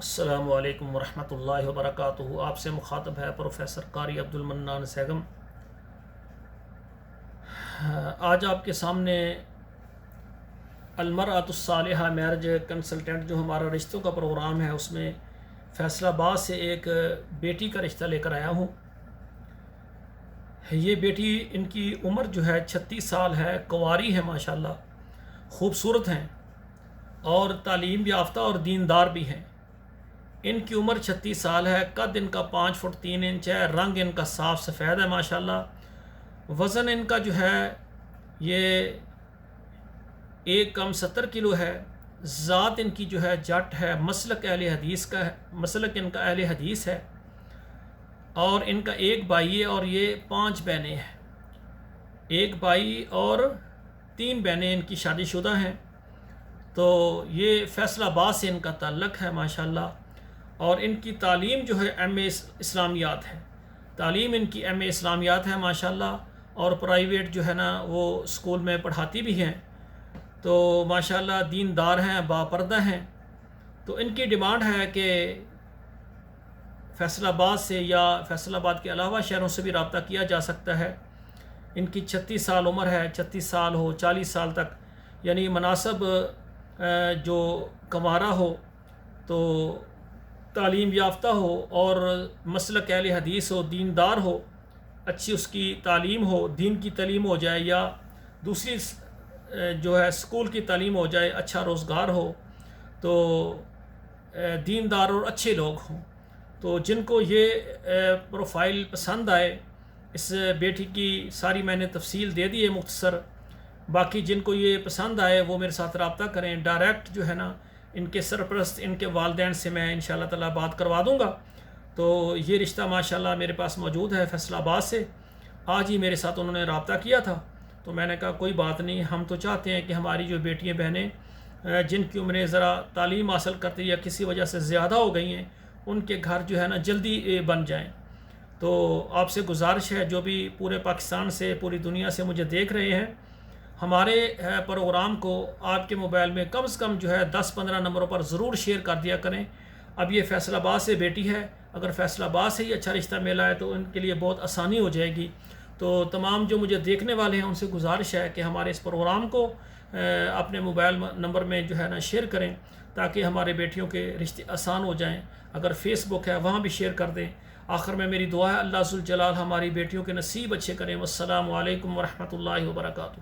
السلام علیکم ورحمۃ اللہ وبرکاتہ۔ آپ سے مخاطب ہے پروفیسر قاری عبدالمنان سیگم۔ آج آپ کے سامنے المرأۃ الصالحہ میرج کنسلٹنٹ جو ہمارا رشتوں کا پروگرام ہے، اس میں فیصل آباد سے ایک بیٹی کا رشتہ لے کر آیا ہوں۔ یہ بیٹی، ان کی عمر جو ہے 36 سال ہے، کنواری ہے، ماشاءاللہ خوبصورت ہیں اور تعلیم یافتہ اور دیندار بھی ہیں۔ ان کی عمر 36 سال ہے، قد ان کا 5 فٹ 3 انچ ہے، رنگ ان کا صاف سفید ہے ماشاءاللہ۔ وزن ان کا جو ہے یہ 1 کم 70 کلو ہے۔ ذات ان کی جو ہے جٹ ہے، مسلک اہل حدیث کا ہے، مسلک ان کا اہل حدیث ہے، اور ان کا ایک بھائی ہے اور یہ 5 بہنیں ہیں۔ ایک بھائی اور 3 بہنیں ان کی شادی شدہ ہیں۔ تو یہ فیصل آباد سے ان کا تعلق ہے ماشاءاللہ، اور ان کی تعلیم جو ہے ایم اے اسلامیات ہے۔ تعلیم ان کی ایم اے اسلامیات ہے ماشاءاللہ، اور پرائیویٹ جو ہے نا وہ اسکول میں پڑھاتی بھی ہیں۔ تو ماشاءاللہ دیندار ہیں، باپردہ ہیں۔ تو ان کی ڈیمانڈ ہے کہ فیصل آباد سے یا فیصل آباد کے علاوہ شہروں سے بھی رابطہ کیا جا سکتا ہے۔ ان کی 36 سال عمر ہے، 36 سال ہو، 40 سال تک، یعنی مناسب جو کنوارا ہو، تو تعلیم یافتہ ہو اور مسلک اہل حدیث ہو، دیندار ہو، اچھی اس کی تعلیم ہو، دین کی تعلیم ہو جائے یا دوسری جو ہے اسکول کی تعلیم ہو جائے، اچھا روزگار ہو، تو دیندار اور اچھے لوگ ہوں۔ تو جن کو یہ پروفائل پسند آئے، اس بیٹی کی ساری میں نے تفصیل دے دی ہے مختصر، باقی جن کو یہ پسند آئے وہ میرے ساتھ رابطہ کریں۔ ڈائریکٹ جو ہے نا ان کے سرپرست، ان کے والدین سے میں انشاءاللہ تعالی بات کروا دوں گا۔ تو یہ رشتہ ماشاءاللہ میرے پاس موجود ہے فیصل آباد سے۔ آج ہی میرے ساتھ انہوں نے رابطہ کیا تھا، تو میں نے کہا کوئی بات نہیں، ہم تو چاہتے ہیں کہ ہماری جو بیٹیاں بہنیں جن کی عمریں ذرا تعلیم حاصل کرتی یا کسی وجہ سے زیادہ ہو گئی ہیں، ان کے گھر جو ہے نا جلدی بن جائیں۔ تو آپ سے گزارش ہے، جو بھی پورے پاکستان سے، پوری دنیا سے مجھے دیکھ رہے ہیں، ہمارے پروگرام کو آپ کے موبائل میں کم سے کم جو ہے 10-15 نمبروں پر ضرور شیئر کر دیا کریں۔ اب یہ فیصل آباد سے بیٹی ہے، اگر فیصل آباد سے ہی اچھا رشتہ ملا ہے تو ان کے لیے بہت آسانی ہو جائے گی۔ تو تمام جو مجھے دیکھنے والے ہیں ان سے گزارش ہے کہ ہمارے اس پروگرام کو اپنے موبائل نمبر میں جو ہے نا شیئر کریں، تاکہ ہمارے بیٹیوں کے رشتے آسان ہو جائیں۔ اگر فیس بک ہے وہاں بھی شیئر کر دیں۔ آخر میں میری دعا ہے اللہ ذوالجلال ہماری بیٹیوں کے نصیب اچھے کریں۔ والسلام علیکم ورحمۃ اللہ وبرکاتہ۔